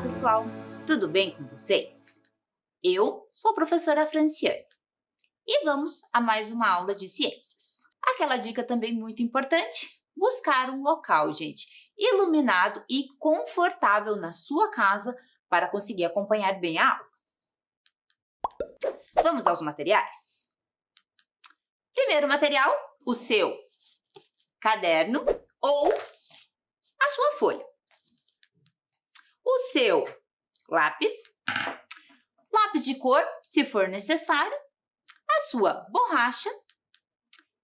pessoal! Tudo bem com vocês? Eu sou a professora Franciane e vamos a mais uma aula de ciências. Aquela dica também muito importante, buscar um local, gente, iluminado e confortável na sua casa para conseguir acompanhar bem a aula. Vamos aos materiais? Primeiro material, o seu caderno ou a sua folha. O seu lápis de cor, se for necessário, a sua borracha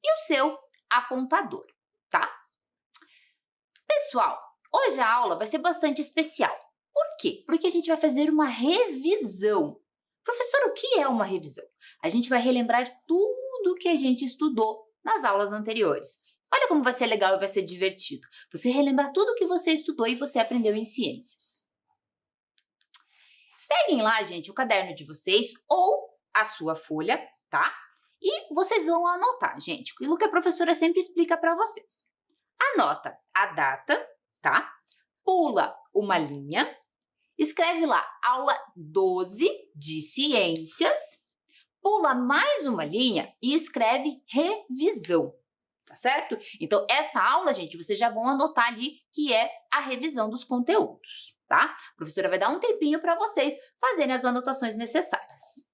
e o seu apontador, tá? Pessoal, hoje a aula vai ser bastante especial. Por quê? Porque a gente vai fazer uma revisão. Professor, o que é uma revisão? A gente vai relembrar tudo que a gente estudou nas aulas anteriores. Olha como vai ser legal e vai ser divertido. Você relembrar tudo que você estudou e você aprendeu em ciências. Peguem lá, gente, o caderno de vocês ou a sua folha, tá? E vocês vão anotar, gente, aquilo que a professora sempre explica para vocês. Anota a data, tá? Pula uma linha, escreve lá aula 12 de ciências, pula mais uma linha e escreve revisão, tá certo? Então, essa aula, gente, vocês já vão anotar ali que é a revisão dos conteúdos, tá? A professora vai dar um tempinho para vocês fazerem as anotações necessárias.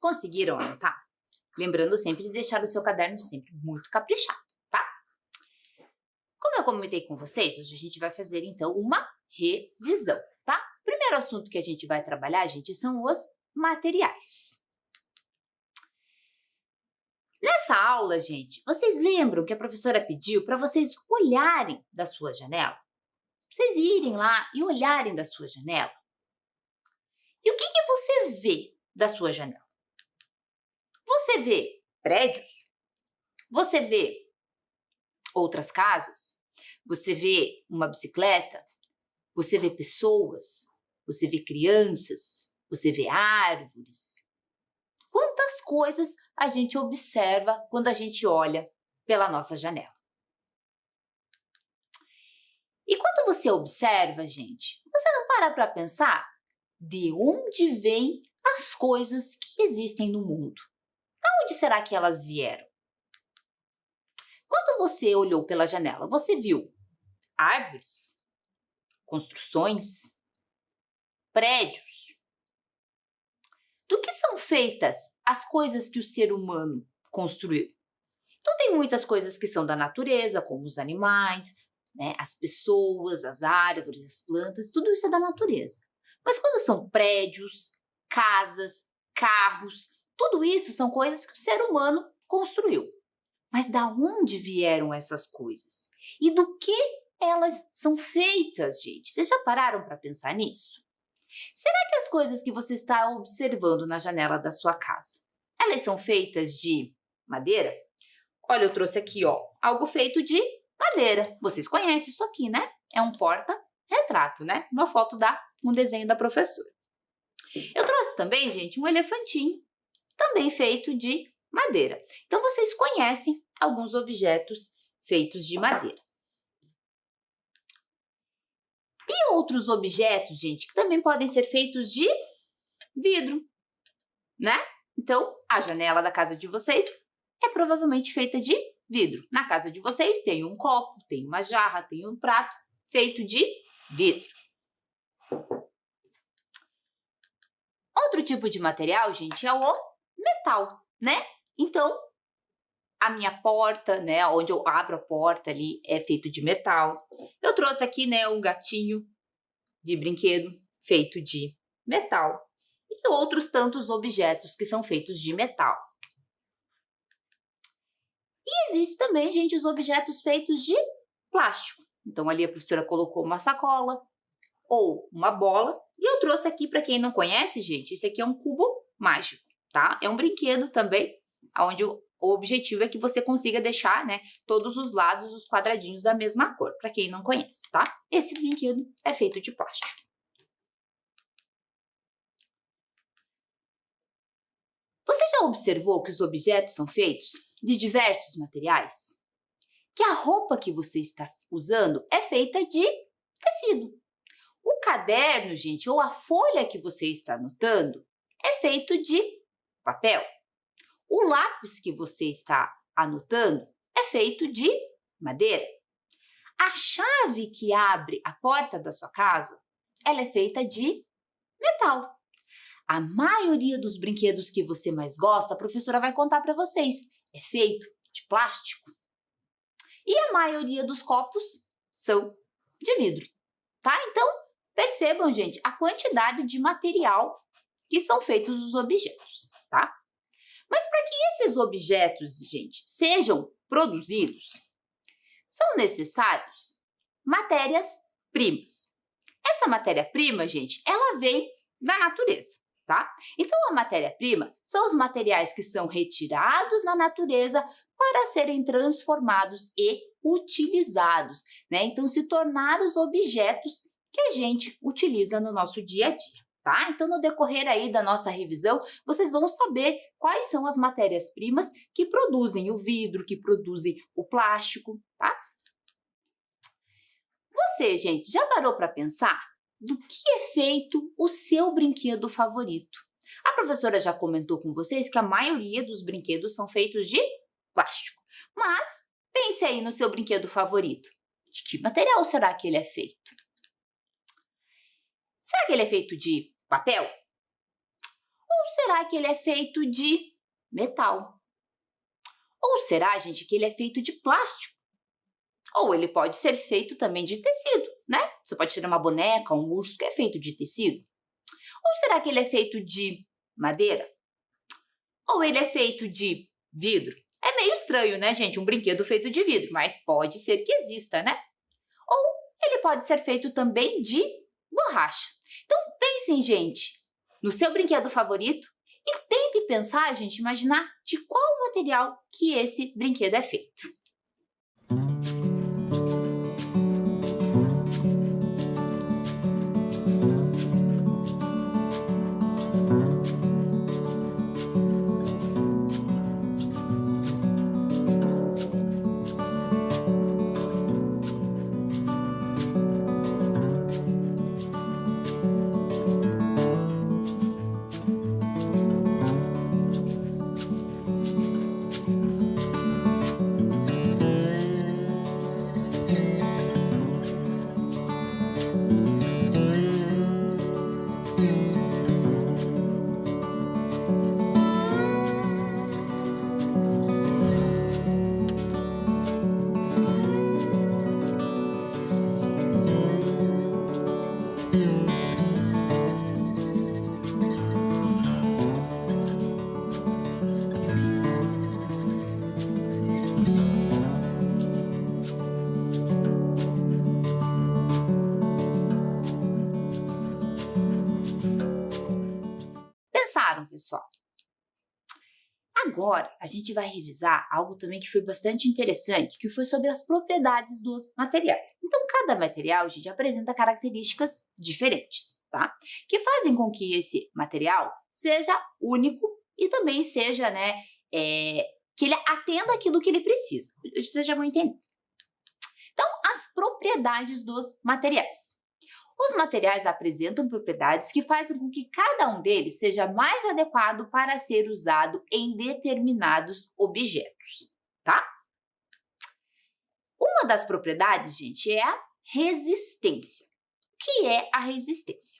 Conseguiram anotar? Lembrando sempre de deixar o seu caderno sempre muito caprichado, tá? Como eu comentei com vocês, hoje a gente vai fazer então uma revisão, tá? O primeiro assunto que a gente vai trabalhar, gente, são os materiais. Nessa aula, gente, vocês lembram que a professora pediu para vocês olharem da sua janela? Vocês irem lá e olharem da sua janela? E o que você vê da sua janela? Você vê prédios? Você vê outras casas? Você vê uma bicicleta? Você vê pessoas? Você vê crianças? Você vê árvores? Quantas coisas a gente observa quando a gente olha pela nossa janela? E quando você observa, gente, você não para pensar de onde vêm as coisas que existem no mundo? De onde será que elas vieram? Quando você olhou pela janela, você viu árvores, construções, prédios? Do que são feitas as coisas que o ser humano construiu? Então, tem muitas coisas que são da natureza, como os animais, né, as pessoas, as árvores, as plantas, tudo isso é da natureza. Mas quando são prédios, casas, carros, tudo isso são coisas que o ser humano construiu. Mas da onde vieram essas coisas? E do que elas são feitas, gente? Vocês já pararam para pensar nisso? Será que as coisas que você está observando na janela da sua casa, elas são feitas de madeira? Olha, eu trouxe aqui, ó, algo feito de madeira. Vocês conhecem isso aqui, né? É um porta-retrato, né? Uma foto um desenho da professora. Eu trouxe também, gente, um elefantinho, também feito de madeira. Então, vocês conhecem alguns objetos feitos de madeira. E outros objetos, gente, que também podem ser feitos de vidro, né? Então, a janela da casa de vocês é provavelmente feita de vidro. Na casa de vocês tem um copo, tem uma jarra, tem um prato feito de vidro. Outro tipo de material, gente, é o metal, né? Então, a minha porta, né, onde eu abro a porta ali, é feito de metal. Eu trouxe aqui, né, um gatinho de brinquedo feito de metal. E outros tantos objetos que são feitos de metal. E existe também, gente, os objetos feitos de plástico. Então, ali a professora colocou uma sacola ou uma bola. E eu trouxe aqui, para quem não conhece, gente, esse aqui é um cubo mágico, tá? É um brinquedo também, onde o objetivo é que você consiga deixar, né, todos os lados, os quadradinhos da mesma cor, para quem não conhece, tá? Esse brinquedo é feito de plástico. Você já observou que os objetos são feitos de diversos materiais? Que a roupa que você está usando é feita de tecido. O caderno, gente, ou a folha que você está anotando é feito de papel. O lápis que você está anotando é feito de madeira. A chave que abre a porta da sua casa, ela é feita de metal. A maioria dos brinquedos que você mais gosta, a professora vai contar para vocês, é feito de plástico. E a maioria dos copos são de vidro, tá? Então, percebam, gente, a quantidade de material que são feitos os objetos, tá? Mas para que esses objetos, gente, sejam produzidos, são necessários matérias-primas. Essa matéria-prima, gente, ela vem da natureza, tá? Então, a matéria-prima são os materiais que são retirados da natureza para serem transformados e utilizados, né? Então, se tornar os objetos que a gente utiliza no nosso dia a dia, tá? Então, no decorrer aí da nossa revisão, vocês vão saber quais são as matérias-primas que produzem o vidro, que produzem o plástico, tá? Você, gente, já parou para pensar do que é feito o seu brinquedo favorito? A professora já comentou com vocês que a maioria dos brinquedos são feitos de plástico. Mas pense aí no seu brinquedo favorito. De que material será que ele é feito? Será que ele é feito de papel? Ou será que ele é feito de metal? Ou será, gente, que ele é feito de plástico? Ou ele pode ser feito também de tecido, né? Você pode ter uma boneca, um urso que é feito de tecido. Ou será que ele é feito de madeira? Ou ele é feito de vidro? É meio estranho, né, gente? Um brinquedo feito de vidro, mas pode ser que exista, né? Ou ele pode ser feito também de borracha. Então, pensem, gente, no seu brinquedo favorito e tentem pensar, gente, imaginar de qual material que esse brinquedo é feito. Pensaram, pessoal? Agora, a gente vai revisar algo também que foi bastante interessante, que foi sobre as propriedades dos materiais. Então, cada material, gente, apresenta características diferentes, tá? Que fazem com que esse material seja único e também seja, né, que ele atenda aquilo que ele precisa. Vocês já vão entender. Então, as propriedades dos materiais. Os materiais apresentam propriedades que fazem com que cada um deles seja mais adequado para ser usado em determinados objetos, tá? Uma das propriedades, gente, é a resistência. O que é a resistência?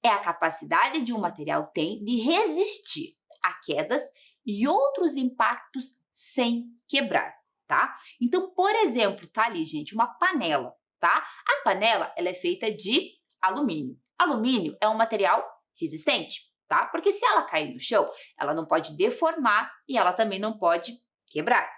É a capacidade de um material tem de resistir a quedas e outros impactos sem quebrar, tá? Então, por exemplo, tá ali, gente, uma panela, tá? A panela, ela é feita de alumínio. Alumínio é um material resistente, tá? Porque se ela cair no chão, ela não pode deformar e ela também não pode quebrar.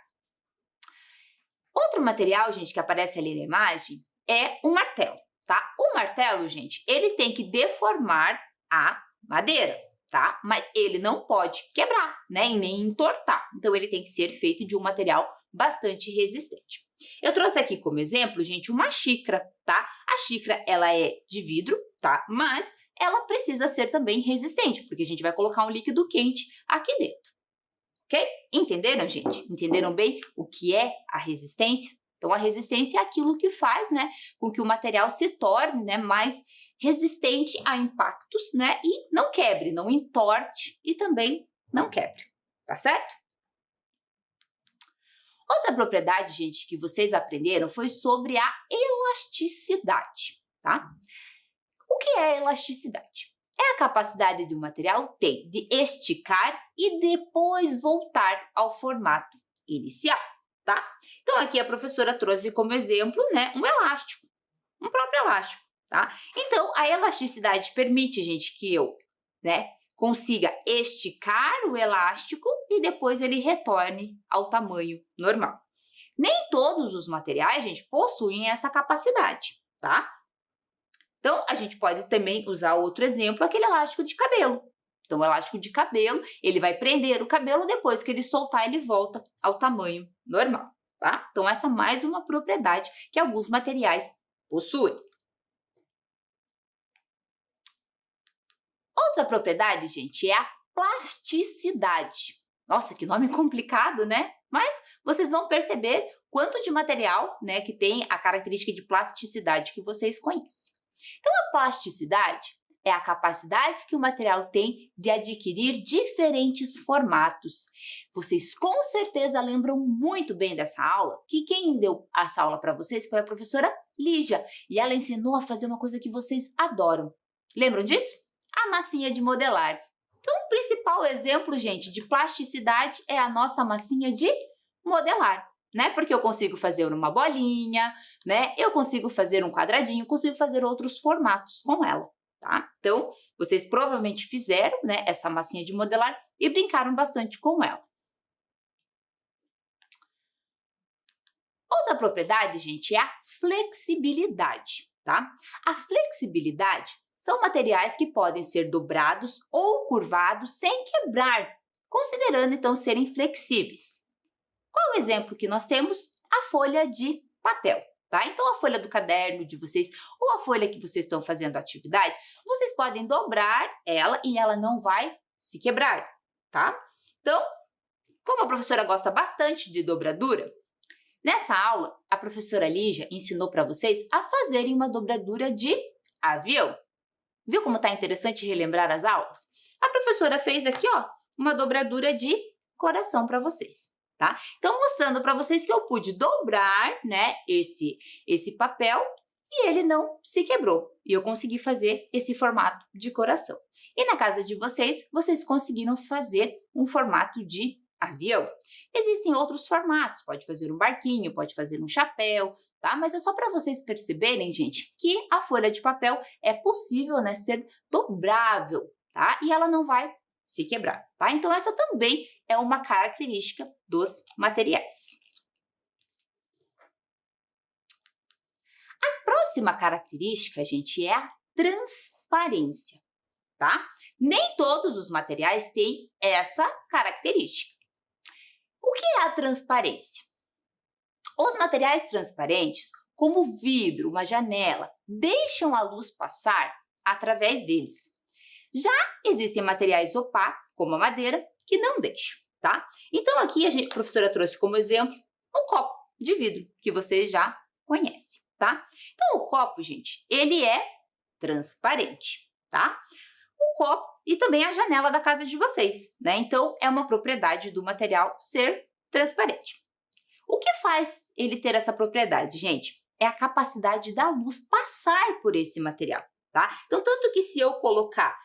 Outro material, gente, que aparece ali na imagem é o martelo, tá? O martelo, gente, ele tem que deformar a madeira, tá? Mas ele não pode quebrar, né? E nem entortar. Então, ele tem que ser feito de um material bastante resistente. Eu trouxe aqui como exemplo, gente, uma xícara, tá? A xícara, ela é de vidro, tá? Mas ela precisa ser também resistente, porque a gente vai colocar um líquido quente aqui dentro. Ok? Entenderam, gente? Entenderam bem o que é a resistência? Então, a resistência é aquilo que faz, né, com que o material se torne, né, mais resistente a impactos, né, e não quebre, não entorte e também não quebre, tá certo? Outra propriedade, gente, que vocês aprenderam foi sobre a elasticidade, tá? O que é elasticidade? É a capacidade de um material ter de esticar e depois voltar ao formato inicial, tá? Então, aqui a professora trouxe como exemplo, né, um elástico, um próprio elástico, tá? Então, a elasticidade permite, gente, que eu, né, consiga esticar o elástico e depois ele retorne ao tamanho normal. Nem todos os materiais, gente, possuem essa capacidade, tá? Então, a gente pode também usar outro exemplo, aquele elástico de cabelo. Então, o elástico de cabelo, ele vai prender o cabelo, depois que ele soltar, ele volta ao tamanho normal, tá? Então, essa é mais uma propriedade que alguns materiais possuem. Outra propriedade, gente, é a plasticidade. Nossa, que nome complicado, né? Mas vocês vão perceber quanto de material, né, que tem a característica de plasticidade que vocês conhecem. Então, a plasticidade é a capacidade que o material tem de adquirir diferentes formatos. Vocês com certeza lembram muito bem dessa aula, que quem deu essa aula para vocês foi a professora Lígia, e ela ensinou a fazer uma coisa que vocês adoram. Lembram disso? A massinha de modelar. Então, o principal exemplo, gente, de plasticidade é a nossa massinha de modelar, né? Porque eu consigo fazer uma bolinha, né? Eu consigo fazer um quadradinho, consigo fazer outros formatos com ela, tá? Então, vocês provavelmente fizeram, né, essa massinha de modelar e brincaram bastante com ela. Outra propriedade, gente, é a flexibilidade, tá? A flexibilidade são materiais que podem ser dobrados ou curvados sem quebrar, considerando então serem flexíveis. Qual o exemplo que nós temos? A folha de papel, tá? Então a folha do caderno de vocês ou a folha que vocês estão fazendo a atividade, vocês podem dobrar ela e ela não vai se quebrar, tá? Então, como a professora gosta bastante de dobradura, nessa aula, a professora Lígia ensinou para vocês a fazerem uma dobradura de avião. Viu como tá interessante relembrar as aulas? A professora fez aqui, ó, uma dobradura de coração para vocês, tá? Então, mostrando para vocês que eu pude dobrar, né, esse papel e ele não se quebrou. E eu consegui fazer esse formato de coração. E na casa de vocês, vocês conseguiram fazer um formato de avião. Existem outros formatos, pode fazer um barquinho, pode fazer um chapéu, tá? Mas é só para vocês perceberem, gente, que a folha de papel é possível, né, ser dobrável, tá? E ela não vai se quebrar, tá? Então essa também é uma característica dos materiais. A próxima característica, gente, é a transparência, tá? Nem todos os materiais têm essa característica. O que é a transparência? Os materiais transparentes, como vidro, uma janela, deixam a luz passar através deles. Já existem materiais opacos, como a madeira, que não deixam, tá? Então aqui a professora trouxe como exemplo um copo de vidro, que vocês já conhecem, tá? Então o copo, gente, ele é transparente, tá? O copo e também a janela da casa de vocês, né? Então, é uma propriedade do material ser transparente. O que faz ele ter essa propriedade, gente? É a capacidade da luz passar por esse material, tá? Então, tanto que se eu colocar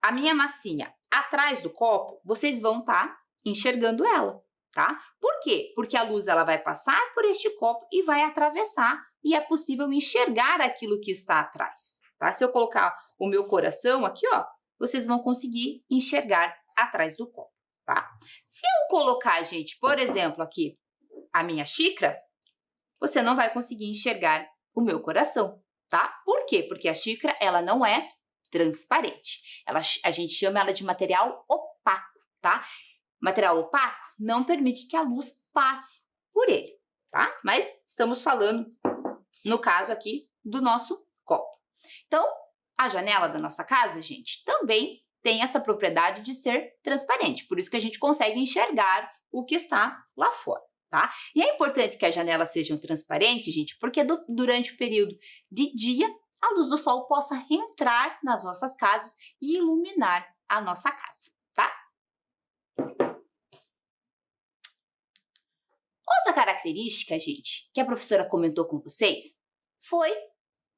a minha massinha atrás do copo, vocês vão estar enxergando ela, tá? Por quê? Porque a luz ela vai passar por este copo e vai atravessar e é possível enxergar aquilo que está atrás, tá? Se eu colocar o meu coração aqui, ó, vocês vão conseguir enxergar atrás do copo, tá? Se eu colocar, gente, por exemplo, aqui a minha xícara, você não vai conseguir enxergar o meu coração, tá? Por quê? Porque a xícara, ela não é transparente. A gente chama ela de material opaco, tá? Material opaco não permite que a luz passe por ele, tá? Mas estamos falando, no caso aqui, do nosso copo. Então, a janela da nossa casa, gente, também tem essa propriedade de ser transparente. Por isso que a gente consegue enxergar o que está lá fora, tá? E é importante que as janelas sejam transparentes, gente, porque durante o período de dia, a luz do sol possa entrar nas nossas casas e iluminar a nossa casa, tá? Outra característica, gente, que a professora comentou com vocês, foi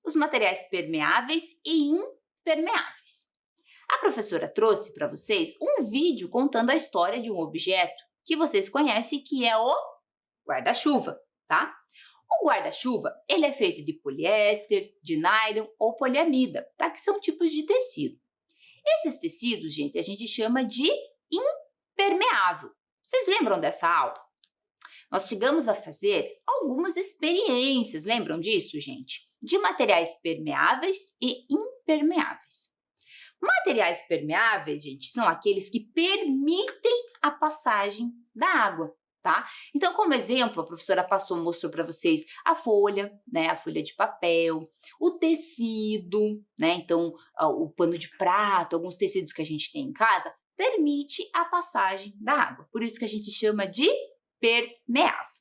os materiais permeáveis e impermeáveis. A professora trouxe para vocês um vídeo contando a história de um objeto que vocês conhecem, que é o guarda-chuva, tá? O guarda-chuva, ele é feito de poliéster, de nylon ou poliamida, tá? Que são tipos de tecido. Esses tecidos, gente, a gente chama de impermeável. Vocês lembram dessa aula? Nós chegamos a fazer algumas experiências, lembram disso, gente? De materiais permeáveis e impermeáveis. Materiais permeáveis, gente, são aqueles que permitem a passagem da água, tá? Então, como exemplo, a professora mostrou para vocês a folha, né? A folha de papel, o tecido, né? Então, o pano de prato, alguns tecidos que a gente tem em casa, permite a passagem da água. Por isso que a gente chama de permeável.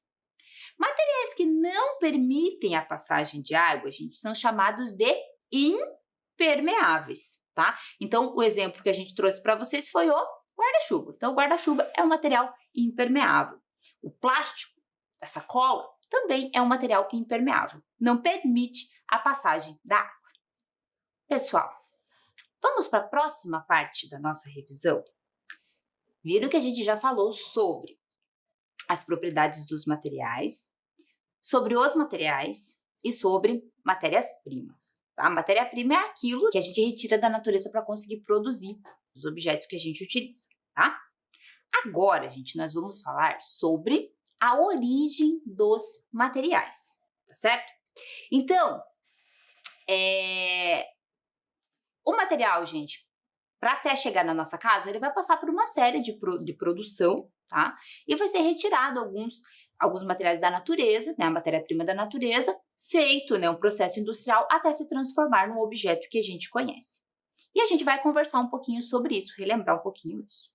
Materiais que não permitem a passagem de água, gente, são chamados de impermeáveis, tá? Então, o exemplo que a gente trouxe para vocês foi o guarda-chuva. Então, o guarda-chuva é um material impermeável. O plástico, a sacola, também é um material impermeável. Não permite a passagem da água. Pessoal, Vamos para a próxima parte da nossa revisão? Viram que a gente já falou sobre as propriedades dos materiais, sobre os materiais e sobre matérias-primas. Tá? Matéria-prima é aquilo que a gente retira da natureza para conseguir produzir os objetos que a gente utiliza. Tá? Agora, gente, nós vamos falar sobre a origem dos materiais, tá certo? Então, o material, gente, para até chegar na nossa casa, ele vai passar por uma série de produção, tá? E vai ser retirado alguns materiais da natureza, né? A matéria-prima da natureza, feito, né, um processo industrial até se transformar num objeto que a gente conhece. E a gente vai conversar um pouquinho sobre isso, relembrar um pouquinho isso.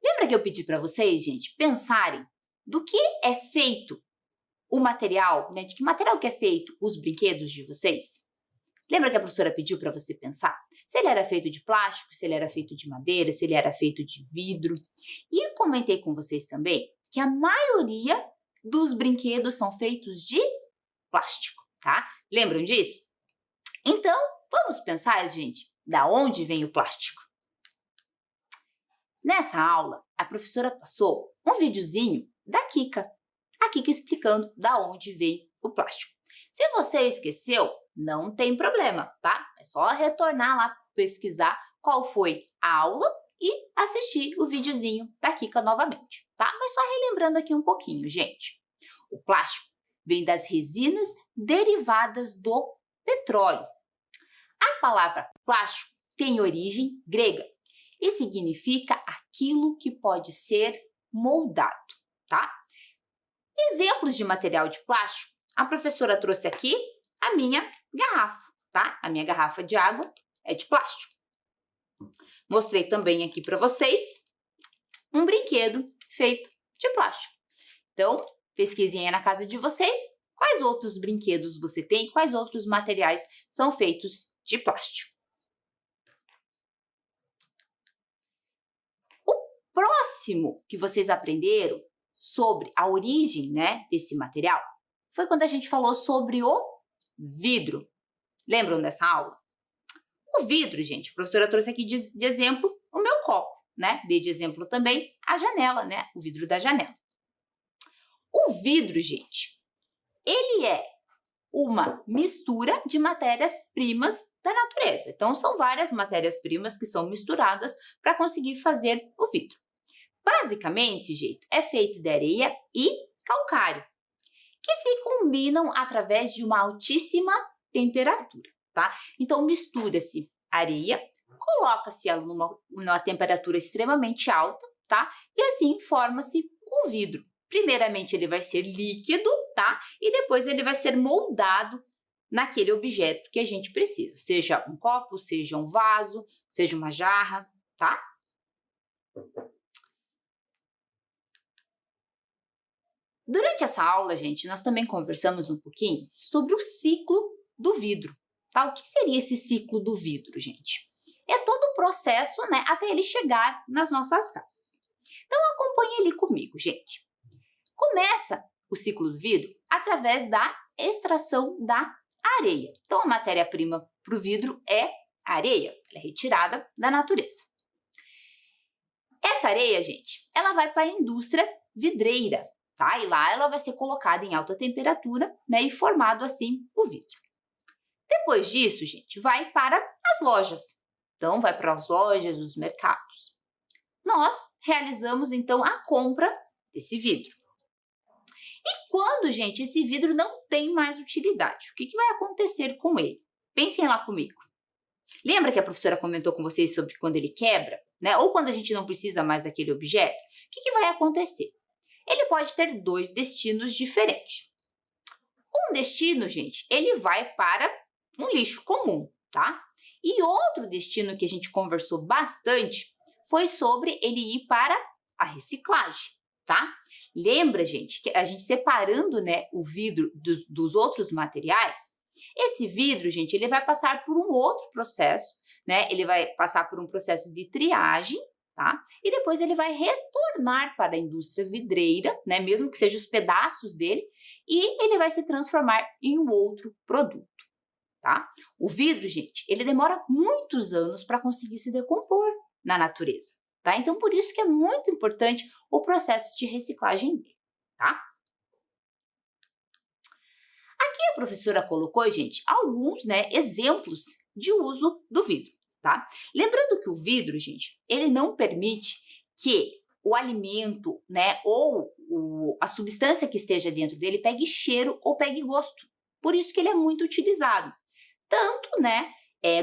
Lembra que eu pedi para vocês, gente, pensarem do que é feito o material, né? De que material que é feito os brinquedos de vocês? Lembra que a professora pediu para você pensar? Se ele era feito de plástico, se ele era feito de madeira, se ele era feito de vidro. E eu comentei com vocês também que a maioria dos brinquedos são feitos de plástico, tá? Lembram disso? Então, vamos pensar, gente, da onde vem o plástico? Nessa aula, a professora passou um videozinho da Kika. A Kika explicando da onde vem o plástico. Se você esqueceu, não tem problema, tá? É só retornar lá, pesquisar qual foi a aula e assistir o videozinho da Kika novamente, tá? Mas só relembrando aqui um pouquinho, gente. O plástico vem das resinas derivadas do petróleo. A palavra plástico tem origem grega e significa aquilo que pode ser moldado, tá? Exemplos de material de plástico, a professora trouxe aqui a minha garrafa, tá? A minha garrafa de água é de plástico. Mostrei também aqui para vocês um brinquedo feito de plástico. Então, pesquisem aí na casa de vocês quais outros brinquedos você tem, quais outros materiais são feitos de plástico. O próximo que vocês aprenderam sobre a origem, né, desse material foi quando a gente falou sobre o vidro. Lembram dessa aula? O vidro, gente, a professora trouxe aqui de exemplo o meu copo, né? Dei de exemplo também a janela, né? O vidro da janela. O vidro, gente, ele é uma mistura de matérias-primas da natureza. Então, são várias matérias-primas que são misturadas para conseguir fazer o vidro. Basicamente, gente, é feito de areia e calcário, que se combinam através de uma altíssima temperatura, tá? Então, mistura-se areia, coloca-se ela numa temperatura extremamente alta, tá? E assim forma-se o vidro. Primeiramente, ele vai ser líquido, tá? E depois ele vai ser moldado naquele objeto que a gente precisa, seja um copo, seja um vaso, seja uma jarra, tá? Durante essa aula, gente, nós também conversamos um pouquinho sobre o ciclo do vidro, tá? O que seria esse ciclo do vidro, gente? É todo o processo, né, até ele chegar nas nossas casas. Então, acompanhe ali comigo, gente. Começa o ciclo do vidro através da extração da areia. Então, a matéria-prima para o vidro é areia, ela é retirada da natureza. Essa areia, gente, ela vai para a indústria vidreira, tá? E lá ela vai ser colocada em alta temperatura, né, e formado assim o vidro. Depois disso, gente, vai para as lojas. Então, vai para as lojas, os mercados. Nós realizamos, então, a compra desse vidro. E quando, gente, esse vidro não tem mais utilidade, o que vai acontecer com ele? Pensem lá comigo. Lembra que a professora comentou com vocês sobre quando ele quebra, né? Ou quando a gente não precisa mais daquele objeto? O que vai acontecer? Ele pode ter dois destinos diferentes. Um destino, gente, ele vai para um lixo comum, tá? E outro destino que a gente conversou bastante foi sobre ele ir para a reciclagem, tá? Lembra, gente, que a gente separando, né, o vidro dos outros materiais, esse vidro, gente, ele vai passar por um outro processo, né? Ele vai passar por um processo de triagem, tá? E depois ele vai retornar para a indústria vidreira, né? Mesmo que sejam os pedaços dele, e ele vai se transformar em um outro produto. tá? O vidro, gente, ele demora muitos anos para conseguir se decompor na natureza, tá? Então, por isso que é muito importante o processo de reciclagem dele, tá? Aqui a professora colocou, gente, alguns, né, exemplos de uso do vidro, tá? Lembrando que o vidro, gente, ele não permite que o alimento, né, ou a substância que esteja dentro dele pegue cheiro ou pegue gosto. Por isso que ele é muito utilizado. Tanto, né,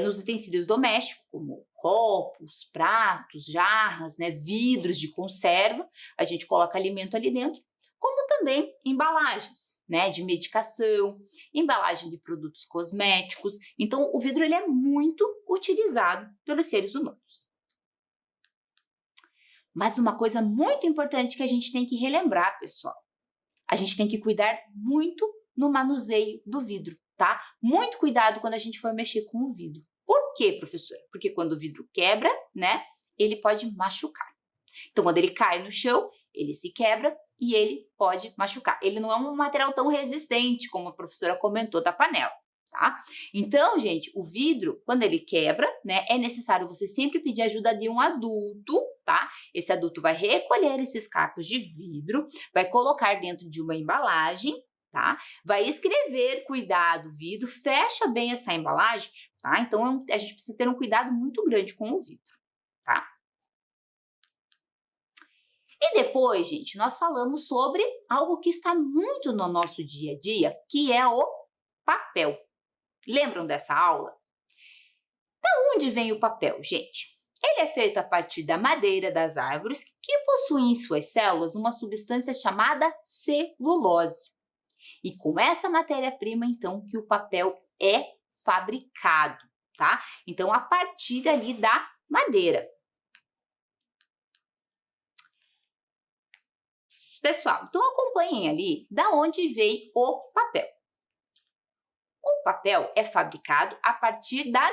nos utensílios domésticos, como copos, pratos, jarras, né, vidros de conserva, a gente coloca alimento ali dentro, como também embalagens, né, de medicação, embalagem de produtos cosméticos. Então, o vidro ele é muito utilizado pelos seres humanos. Mas uma coisa muito importante que a gente tem que relembrar, pessoal, a gente tem que cuidar muito no manuseio do vidro, tá? Muito cuidado quando a gente for mexer com o vidro. Por quê, professora? Porque quando o vidro quebra, né, ele pode machucar. Então, quando ele cai no chão, ele se quebra e ele pode machucar. Ele não é um material tão resistente, como a professora comentou da panela, tá? Então, gente, o vidro, quando ele quebra, né, é necessário você sempre pedir ajuda de um adulto, tá? Esse adulto vai recolher esses cacos de vidro, vai colocar dentro de uma embalagem, tá? Vai escrever cuidado vidro, fecha bem essa embalagem, tá? Então, a gente precisa ter um cuidado muito grande com o vidro, tá? E depois, gente, nós falamos sobre algo que está muito no nosso dia a dia, que é o papel. Lembram dessa aula? Da onde vem o papel, gente? Ele é feito a partir da madeira das árvores, que possuem em suas células uma substância chamada celulose. E com essa matéria-prima, então, que o papel é fabricado, tá? Então, a partir ali da madeira. Pessoal, então acompanhem ali da onde veio o papel. O papel é fabricado a partir das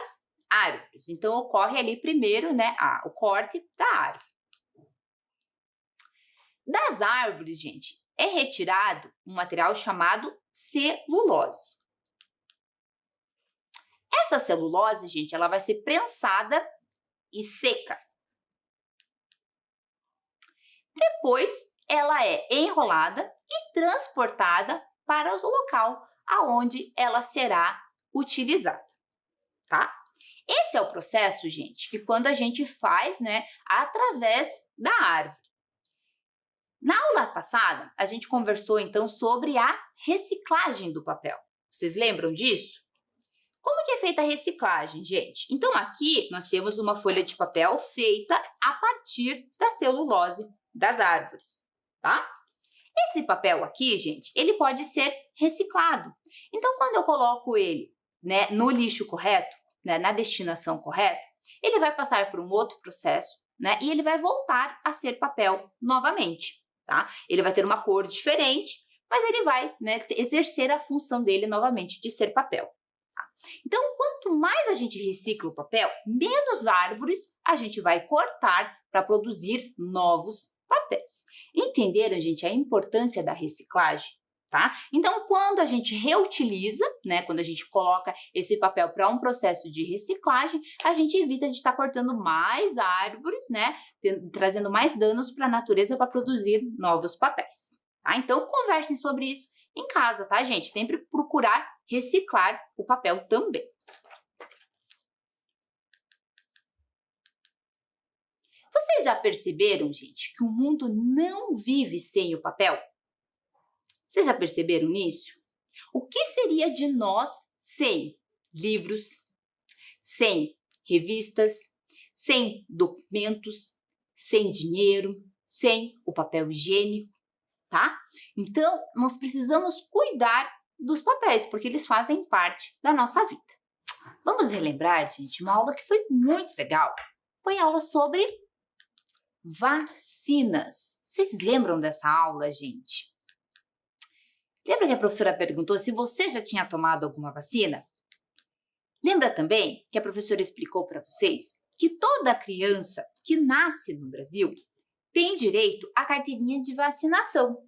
árvores. Então, ocorre ali primeiro, né, o corte da árvore. Das árvores, gente, é retirado um material chamado celulose. Essa celulose, gente, ela vai ser prensada e seca. Depois, ela é enrolada e transportada para o local aonde ela será utilizada, tá? Esse é o processo, gente, que quando a gente faz, né, através da árvore. Na aula passada, a gente conversou então sobre a reciclagem do papel. Vocês lembram disso? Como que é feita a reciclagem, gente? Então aqui nós temos uma folha de papel feita a partir da celulose das árvores, tá? Esse papel aqui, gente, ele pode ser reciclado. Então, quando eu coloco ele, né, no lixo correto, né, na destinação correta, ele vai passar por um outro processo, né, e ele vai voltar a ser papel novamente, tá? Ele vai ter uma cor diferente, mas ele vai, né, exercer a função dele novamente de ser papel. Tá? Então, quanto mais a gente recicla o papel, menos árvores a gente vai cortar para produzir novos papéis. Entenderam, gente, a importância da reciclagem? Tá? Então, quando a gente reutiliza, né, quando a gente coloca esse papel para um processo de reciclagem, a gente evita de estar cortando mais árvores, né, trazendo mais danos para a natureza para produzir novos papéis. Tá? Então, conversem sobre isso em casa, tá, gente? Sempre procurar reciclar o papel também. Vocês já perceberam, gente, que o mundo não vive sem o papel? Vocês já perceberam nisso? O que seria de nós sem livros, sem revistas, sem documentos, sem dinheiro, sem o papel higiênico, tá? Então, nós precisamos cuidar dos papéis, porque eles fazem parte da nossa vida. Vamos relembrar, gente, uma aula que foi muito legal. Foi a aula sobre vacinas. Vocês lembram dessa aula, gente? Lembra que a professora perguntou se você já tinha tomado alguma vacina? Lembra também que a professora explicou para vocês que toda criança que nasce no Brasil tem direito à carteirinha de vacinação.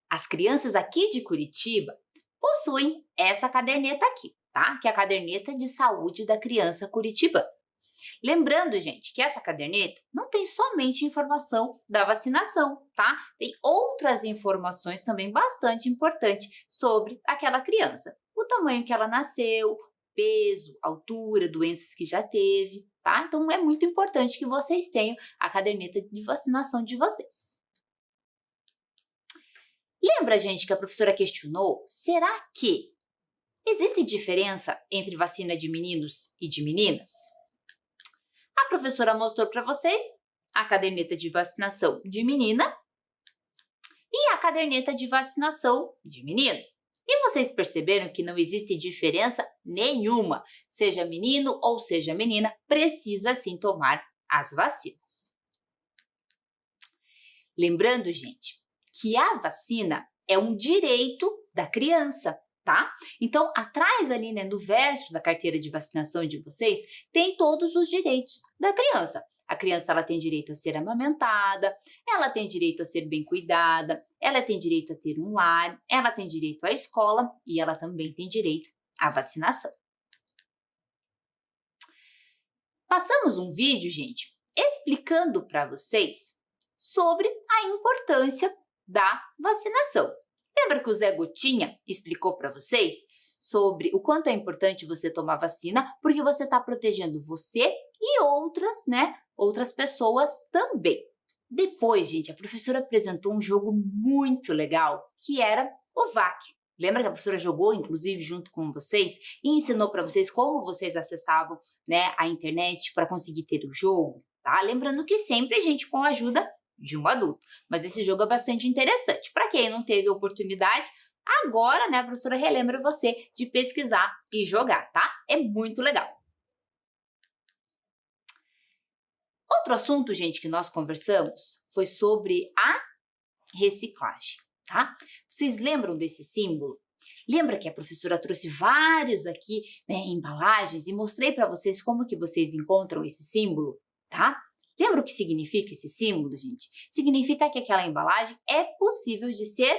As crianças aqui de Curitiba possuem essa caderneta aqui, tá? Que é a caderneta de saúde da criança curitibana. Lembrando, gente, que essa caderneta não tem somente informação da vacinação, tá? Tem outras informações também bastante importantes sobre aquela criança. O tamanho que ela nasceu, peso, altura, doenças que já teve, tá? Então é muito importante que vocês tenham a caderneta de vacinação de vocês. Lembra, gente, que a professora questionou? Será que existe diferença entre vacina de meninos e de meninas? A professora mostrou para vocês a caderneta de vacinação de menina e a caderneta de vacinação de menino. E vocês perceberam que não existe diferença nenhuma, seja menino ou seja menina, precisa sim tomar as vacinas. Lembrando, gente, que a vacina é um direito da criança, tá? Então, atrás ali, né, no verso da carteira de vacinação de vocês, tem todos os direitos da criança. A criança, ela tem direito a ser amamentada, ela tem direito a ser bem cuidada, ela tem direito a ter um lar, ela tem direito à escola e ela também tem direito à vacinação. Passamos um vídeo, gente, explicando para vocês sobre a importância da vacinação. Lembra que o Zé Gotinha explicou para vocês sobre o quanto é importante você tomar vacina, porque você está protegendo você e outras pessoas também. Depois, gente, a professora apresentou um jogo muito legal, que era o VAC. Lembra que a professora jogou, inclusive, junto com vocês e ensinou para vocês como vocês acessavam, né, a internet para conseguir ter o jogo, tá? Lembrando que sempre, gente, com a ajuda de um adulto. Mas esse jogo é bastante interessante. Para quem não teve oportunidade, agora, né, a professora relembra você de pesquisar e jogar, tá? É muito legal. Outro assunto, gente, que nós conversamos foi sobre a reciclagem, tá? Vocês lembram desse símbolo? Lembra que a professora trouxe vários aqui, né, embalagens e mostrei para vocês como que vocês encontram esse símbolo, tá? Lembra o que significa esse símbolo, gente? Significa que aquela embalagem é possível de ser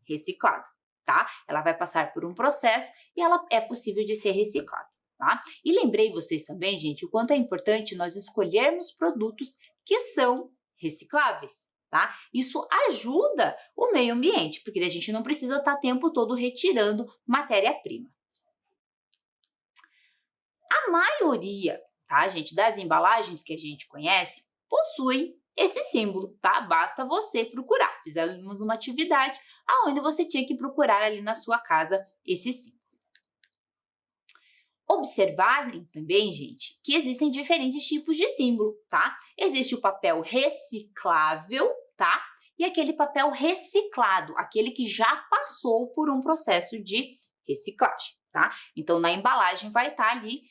reciclada, tá? Ela vai passar por um processo e ela é possível de ser reciclada, tá? E lembrei vocês também, gente, o quanto é importante nós escolhermos produtos que são recicláveis, tá? Isso ajuda o meio ambiente, porque a gente não precisa estar o tempo todo retirando matéria-prima. A maioria, tá, gente, das embalagens que a gente conhece possuem esse símbolo, tá? Basta você procurar. Fizemos uma atividade onde você tinha que procurar ali na sua casa esse símbolo. Observarem também, gente, que existem diferentes tipos de símbolo, tá? Existe o papel reciclável, tá? E aquele papel reciclado, aquele que já passou por um processo de reciclagem, tá? Então, na embalagem vai estar ali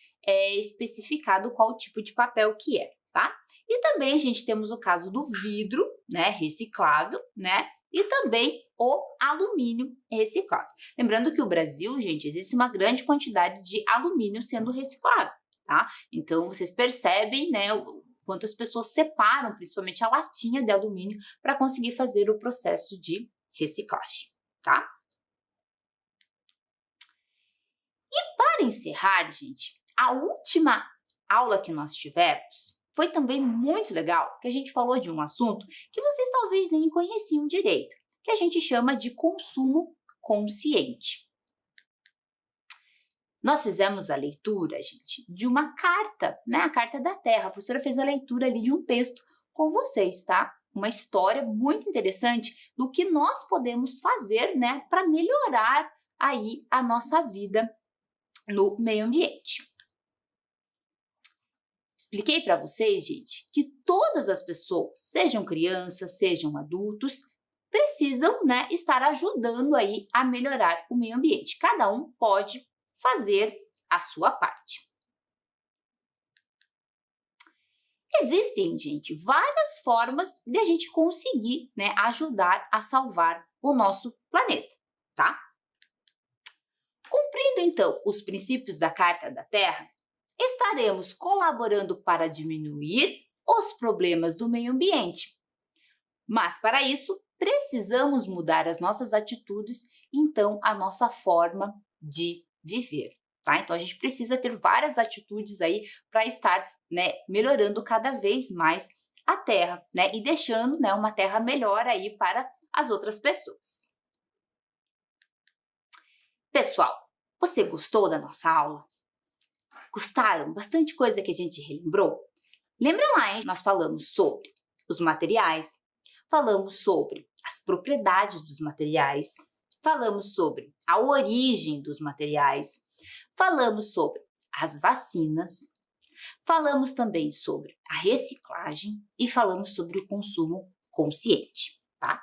especificado qual tipo de papel que é, tá? E também, gente, temos o caso do vidro, né, reciclável, né? E também o alumínio reciclável. Lembrando que o Brasil, gente, existe uma grande quantidade de alumínio sendo reciclado, tá? Então, vocês percebem, né, quantas pessoas separam, principalmente a latinha de alumínio, para conseguir fazer o processo de reciclagem, tá? E para encerrar, gente, a última aula que nós tivemos foi também muito legal, que a gente falou de um assunto que vocês talvez nem conheciam direito, que a gente chama de consumo consciente. Nós fizemos a leitura, gente, de uma carta, né? A Carta da Terra. A professora fez a leitura ali de um texto com vocês, tá? Uma história muito interessante do que nós podemos fazer, né, para melhorar aí a nossa vida no meio ambiente. Expliquei para vocês, gente, que todas as pessoas, sejam crianças, sejam adultos, precisam, né, estar ajudando aí a melhorar o meio ambiente. Cada um pode fazer a sua parte. Existem, gente, várias formas de a gente conseguir, né, ajudar a salvar o nosso planeta, tá? Cumprindo, então, os princípios da Carta da Terra, estaremos colaborando para diminuir os problemas do meio ambiente, Mas, para isso, precisamos mudar as nossas atitudes, então, a nossa forma de viver, tá? Então, a gente precisa ter várias atitudes aí para estar, né, melhorando cada vez mais a Terra, né? E deixando, né, uma Terra melhor aí para as outras pessoas. Pessoal, você gostou da nossa aula? Gostaram? Bastante coisa que a gente relembrou? Lembra lá, hein? Nós falamos sobre os materiais, falamos sobre as propriedades dos materiais, falamos sobre a origem dos materiais, falamos sobre as vacinas, falamos também sobre a reciclagem e falamos sobre o consumo consciente, tá?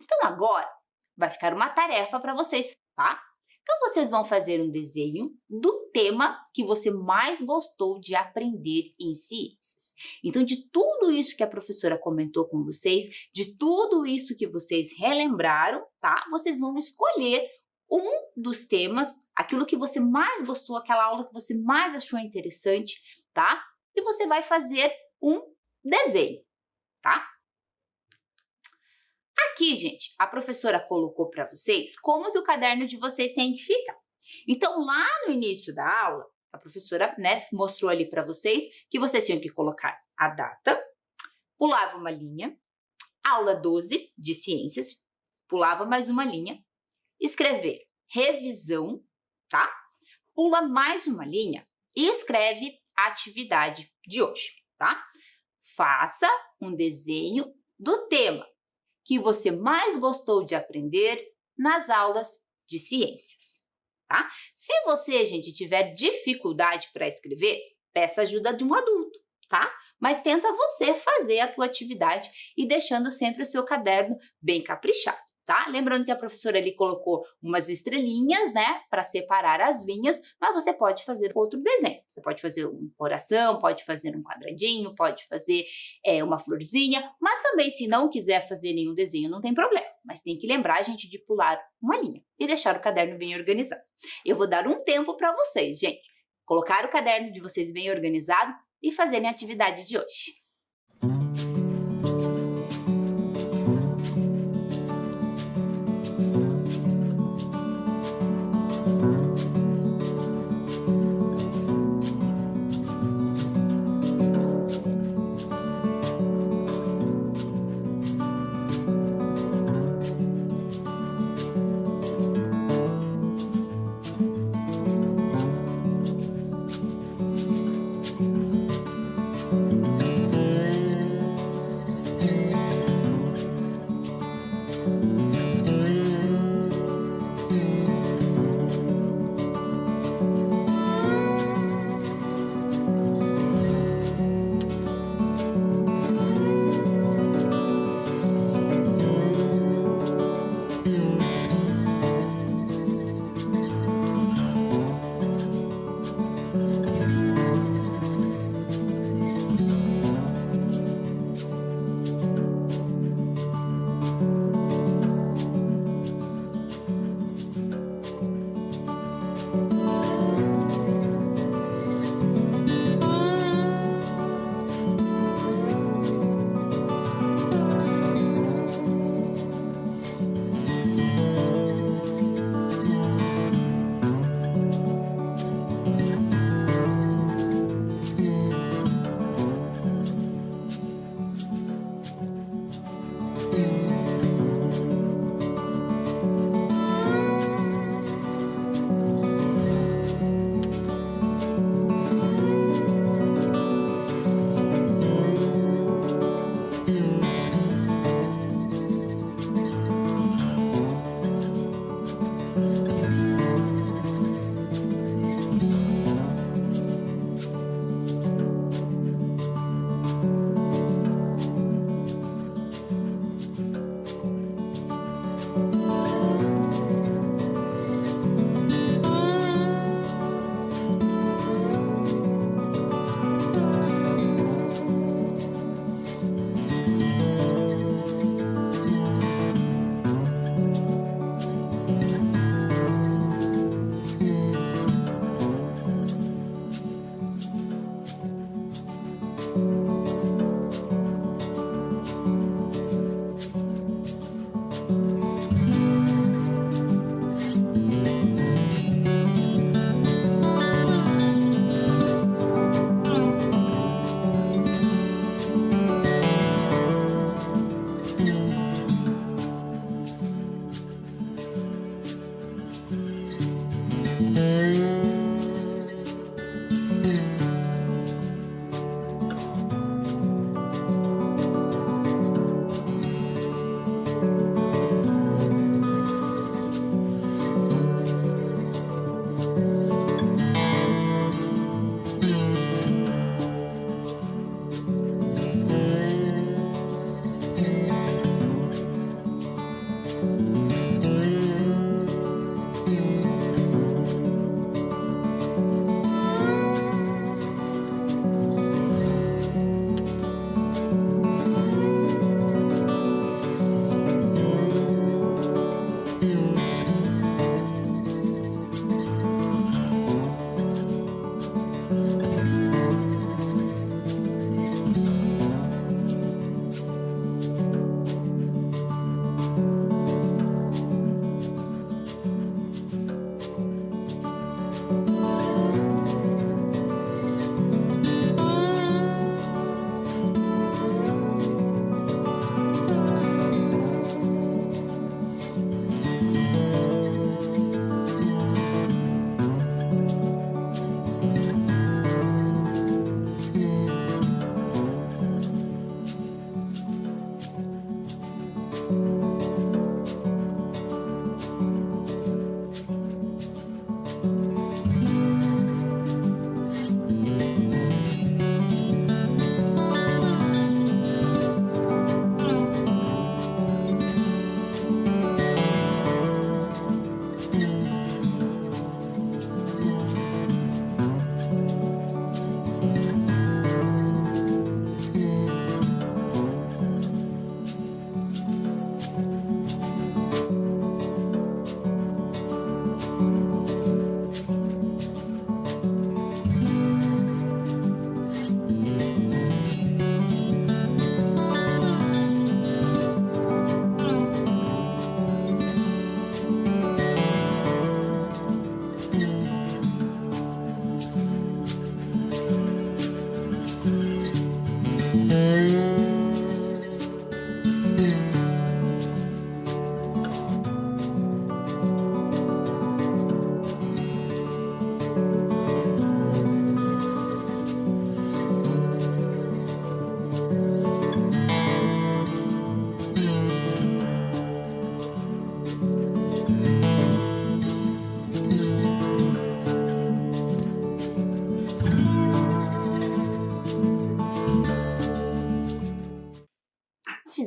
Então agora vai ficar uma tarefa para vocês, tá? Então vocês vão fazer um desenho do tema que você mais gostou de aprender em ciências. Então, de tudo isso que a professora comentou com vocês, de tudo isso que vocês relembraram, tá? Vocês vão escolher um dos temas, aquilo que você mais gostou, aquela aula que você mais achou interessante, tá? E você vai fazer um desenho, tá? Aqui, gente, a professora colocou para vocês como que o caderno de vocês tem que ficar. Então, lá no início da aula, a professora, né, mostrou ali para vocês que vocês tinham que colocar a data, pulava uma linha, aula 12 de ciências, pulava mais uma linha, escrever revisão, tá? Pula mais uma linha e escreve a atividade de hoje, tá? Faça um desenho do tema que você mais gostou de aprender nas aulas de ciências, tá? Se você, gente, tiver dificuldade para escrever, peça ajuda de um adulto, tá? Mas tenta você fazer a tua atividade e deixando sempre o seu caderno bem caprichado, tá? Lembrando que a professora ali colocou umas estrelinhas, né, para separar as linhas, mas você pode fazer outro desenho. Você pode fazer um coração, pode fazer um quadradinho, pode fazer uma florzinha, mas também se não quiser fazer nenhum desenho, não tem problema. Mas tem que lembrar, gente, de pular uma linha e deixar o caderno bem organizado. Eu vou dar um tempo para vocês, gente, colocar o caderno de vocês bem organizado e fazerem a atividade de hoje.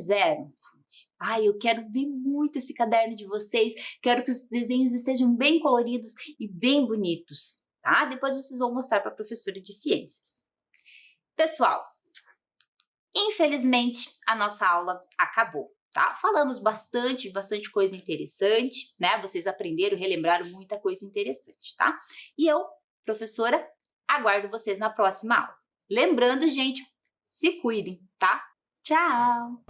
Fizeram, gente? Ai, eu quero ver muito esse caderno de vocês, quero que os desenhos estejam bem coloridos e bem bonitos, tá? Depois vocês vão mostrar para a professora de ciências. Pessoal, infelizmente a nossa aula acabou, tá? Falamos bastante coisa interessante, né? Vocês aprenderam, relembraram muita coisa interessante, tá? E eu, professora, aguardo vocês na próxima aula. Lembrando, gente, se cuidem, tá? Tchau!